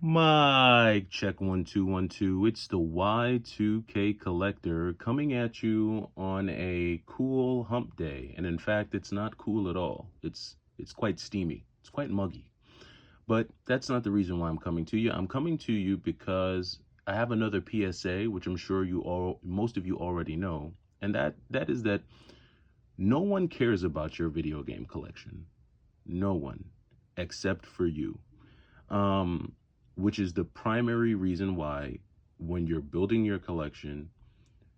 Mic check 1 2 1 2. It's the Y2K collector coming at you on a cool hump day. And in fact, it's not cool at all. It's quite steamy. It's quite muggy. But that's not the reason why I'm coming to you. I'm coming to you because I have another PSA, which I'm sure most of you already know. And that is that no one cares about your video game collection. No one except for you. Um which is the primary reason why when you're building your collection,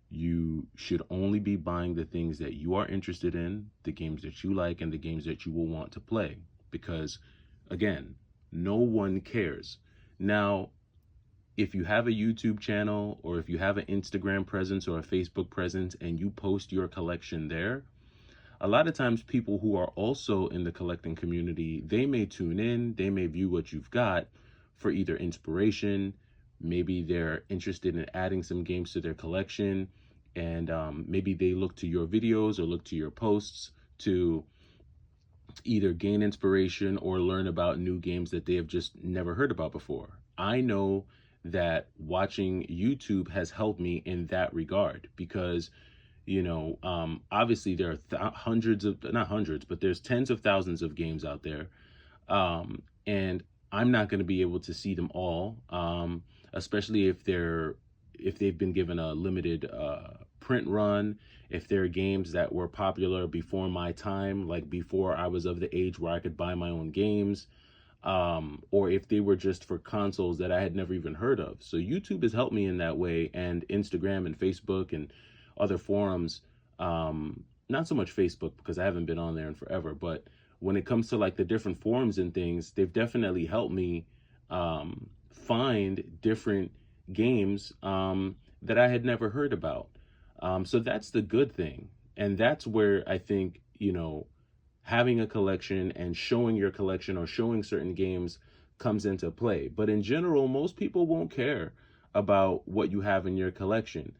you should only be buying the things that you are interested in, the games that you like, and the games that you will want to play. Because, again, no one cares. Now, if you have a YouTube channel or if you have an Instagram presence or a Facebook presence and you post your collection there, a lot of times people who are also in the collecting community, they may tune in, they may view what you've got for either inspiration, maybe they're interested in adding some games to their collection, and maybe they look to your videos or look to your posts to either gain inspiration or learn about new games that they have just never heard about before. I know that watching YouTube has helped me in that regard because obviously there are hundreds of, not hundreds, but there's tens of thousands of games out there. And I'm not going to be able to see them all, especially if they've been given a limited print run, if they're games that were popular before my time, like before I was of the age where I could buy my own games, or if they were just for consoles that I had never even heard of. So YouTube has helped me in that way, and Instagram and Facebook and other forums, not so much Facebook because I haven't been on there in forever, but when it comes to like the different forums and things, they've definitely helped me find different games that I had never heard about. So that's the good thing. And that's where I think, having a collection and showing your collection or showing certain games comes into play. But in general, most people won't care about what you have in your collection.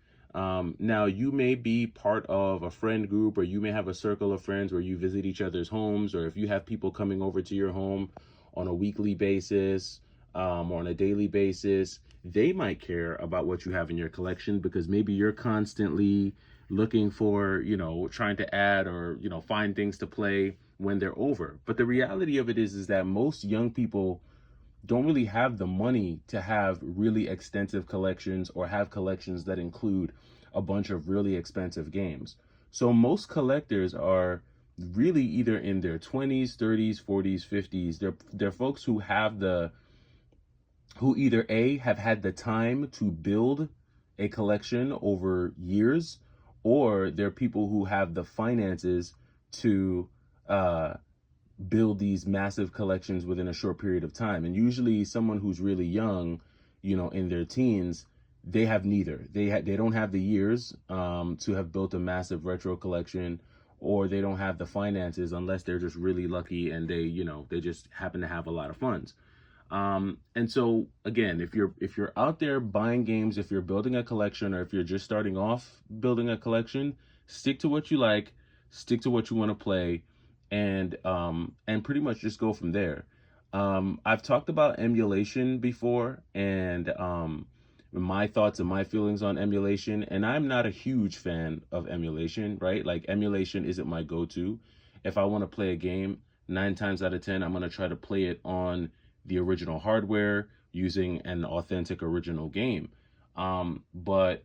Now, you may be part of a friend group, or you may have a circle of friends where you visit each other's homes, or if you have people coming over to your home on a weekly basis or on a daily basis, they might care about what you have in your collection because maybe you're constantly looking for, trying to add or, find things to play when they're over. But the reality of it is that most young people don't really have the money to have really extensive collections or have collections that include a bunch of really expensive games. So most collectors are really either in their 20s, 30s, 40s, 50s. They're folks who who either A, have had the time to build a collection over years, or they're people who have the finances to build these massive collections within a short period of time. And usually someone who's really young, in their teens, they have neither. They don't have the years to have built a massive retro collection, or they don't have the finances unless they're just really lucky and they just happen to have a lot of funds. And so again, if you're out there buying games, if you're building a collection, or if you're just starting off building a collection, stick to what you like, stick to what you want to play, and pretty much just go from there. I've talked about emulation before, and my thoughts and my feelings on emulation, and I'm not a huge fan of emulation, right? Like, emulation isn't my go-to. If I want to play a game, 9 times out of 10, I'm going to try to play it on the original hardware using an authentic original game. But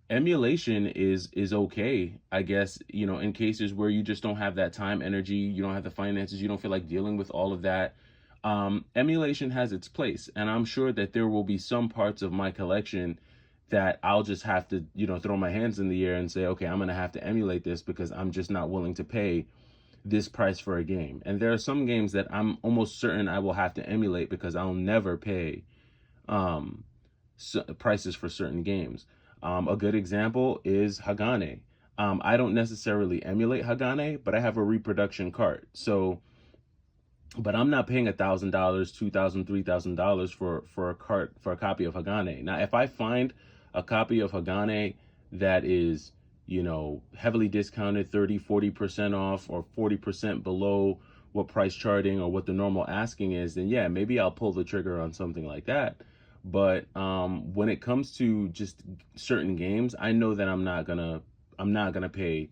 emulation is okay, I guess, in cases where you just don't have that time, energy, you don't have the finances, you don't feel like dealing with all of that. Emulation has its place, and I'm sure that there will be some parts of my collection that I'll just have to, throw my hands in the air and say, okay, I'm going to have to emulate this because I'm just not willing to pay this price for a game. And there are some games that I'm almost certain I will have to emulate because I'll never pay prices for certain games. A good example is Hagane. I don't necessarily emulate Hagane, but I have a reproduction cart. But I'm not paying $1,000, $2,000, $3,000 for a copy of Hagane. Now, if I find a copy of Hagane that is, heavily discounted, 30, 40% off, or 40% below what price charting or what the normal asking is, then yeah, maybe I'll pull the trigger on something like that. But when it comes to just certain games, I know that I'm not gonna pay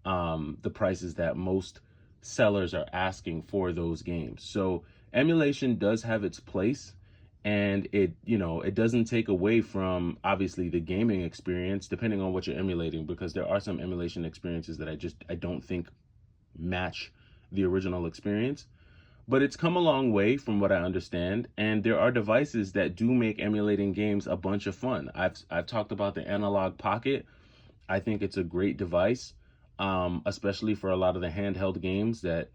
the prices that most sellers are asking for those games. So emulation does have its place, and it doesn't take away from obviously the gaming experience depending on what you're emulating, because there are some emulation experiences that I don't think match the original experience. But it's come a long way from what I understand, and there are devices that do make emulating games a bunch of fun. I've talked about the Analog Pocket. I think it's a great device, especially for a lot of the handheld games that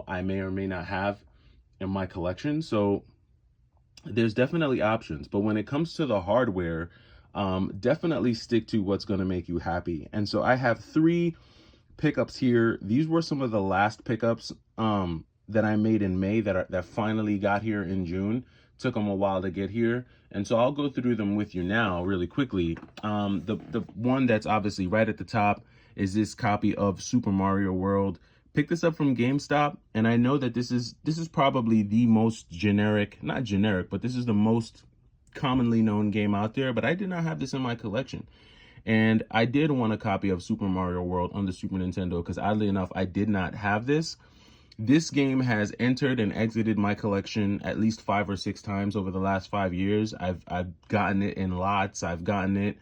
I may or may not have in my collection. So there's definitely options, but when it comes to the hardware, definitely stick to what's going to make you happy. And so I have three pickups here. These were some of the last pickups that I made in May that finally got here in June. Took them a while to get here, and so I'll go through them with you now really quickly. The one that's obviously right at the top is this copy of Super Mario World. Picked this up from GameStop, and I know that this is probably the most generic, not generic, but this is the most commonly known game out there, but I did not have this in my collection. And I did want a copy of Super Mario World on the Super Nintendo because oddly enough, I did not have this. This game has entered and exited my collection at least 5 or 6 times over the last 5 years. I've gotten it in lots. I've gotten it,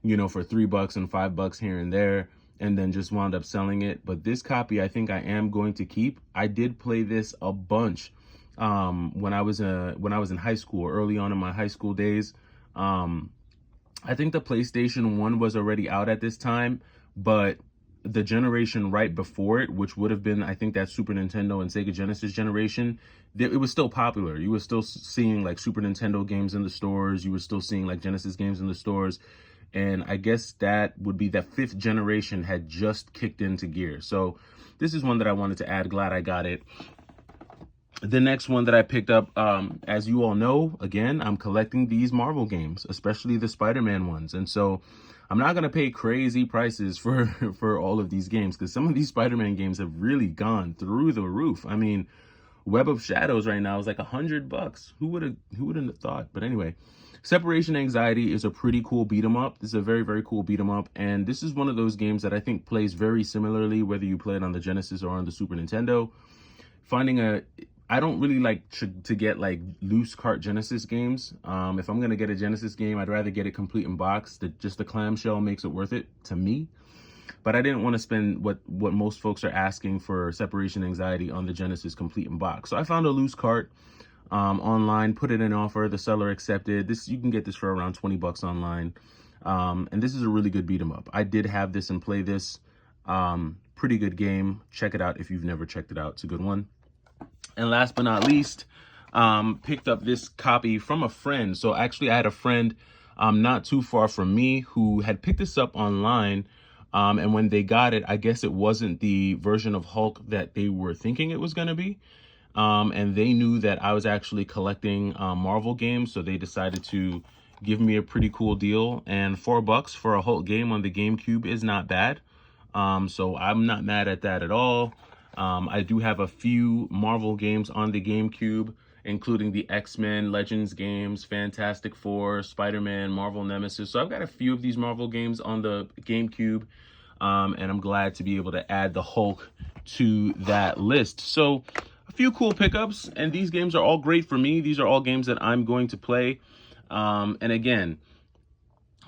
for $3 and $5 here and there, and then just wound up selling it. But this copy, I think I am going to keep. I did play this a bunch when I was in high school, early on in my high school days. I think the PlayStation 1 was already out at this time, but the generation right before it, which would have been, I think, that Super Nintendo and Sega Genesis generation, it was still popular. You were still seeing like Super Nintendo games in the stores. You were still seeing like Genesis games in the stores. And I guess that would be that 5th generation had just kicked into gear. So this is one that I wanted to add. Glad I got it. The next one that I picked up, as you all know, again, I'm collecting these Marvel games, especially the Spider-Man ones. And so I'm not going to pay crazy prices for all of these games, because some of these Spider-Man games have really gone through the roof. I mean, Web of Shadows right now is like $100. Who would have thought? But anyway, Separation Anxiety is a pretty cool beat 'em up. This is a very, very cool beat 'em up. And this is one of those games that I think plays very similarly, whether you play it on the Genesis or on the Super Nintendo. I don't really like to get like loose cart Genesis games. If I'm gonna get a Genesis game, I'd rather get it complete in box. Just the clamshell makes it worth it to me. But I didn't want to spend what most folks are asking for Separation Anxiety on the Genesis complete in box. So I found a loose cart online, put it in offer. The seller accepted. You can get this for around $20 online. And this is a really good beat 'em up. I did have this and play this. Pretty good game. Check it out if you've never checked it out. It's a good one. And last but not least, picked up this copy from a friend. So actually I had a friend not too far from me who had picked this up online. And when they got it, I guess it wasn't the version of Hulk that they were thinking it was going to be. And they knew that I was actually collecting Marvel games. So they decided to give me a pretty cool deal. And $4 for a Hulk game on the GameCube is not bad. So I'm not mad at that at all. I do have a few Marvel games on the GameCube, including the X-Men Legends games, Fantastic Four, Spider-Man, Marvel Nemesis. So I've got a few of these Marvel games on the GameCube, and I'm glad to be able to add the Hulk to that list. So a few cool pickups, and these games are all great for me. These are all games that I'm going to play. And again,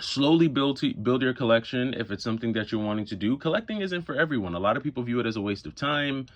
slowly build your collection if it's something that you're wanting to do. Collecting isn't for everyone. A lot of people view it as a waste of time.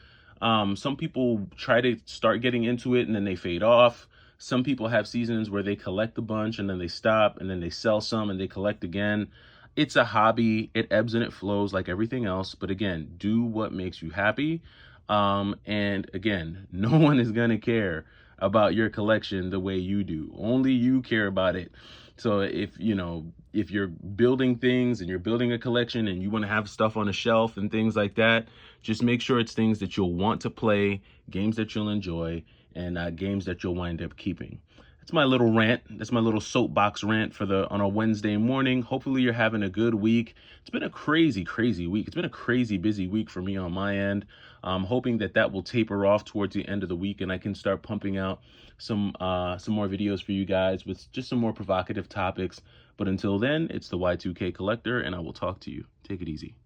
Some people try to start getting into it and then they fade off. Some people have seasons where they collect a bunch and then they stop, and then they sell some and they collect again. It's a hobby. It ebbs and it flows like everything else. But again, do what makes you happy. And again, no one is going to care about your collection the way you do. Only you care about it. So if you're building things and you're building a collection and you want to have stuff on a shelf and things like that, just make sure it's things that you'll want to play, games that you'll enjoy, and games that you'll wind up keeping. It's my little rant. That's my little soapbox rant for the on a Wednesday morning. Hopefully you're having a good week. It's been a crazy, crazy week. It's been a crazy busy week for me on my end. I'm hoping that that will taper off towards the end of the week and I can start pumping out some more videos for you guys with just some more provocative topics. But until then, it's the Y2K Collector, and I will talk to you. Take it easy.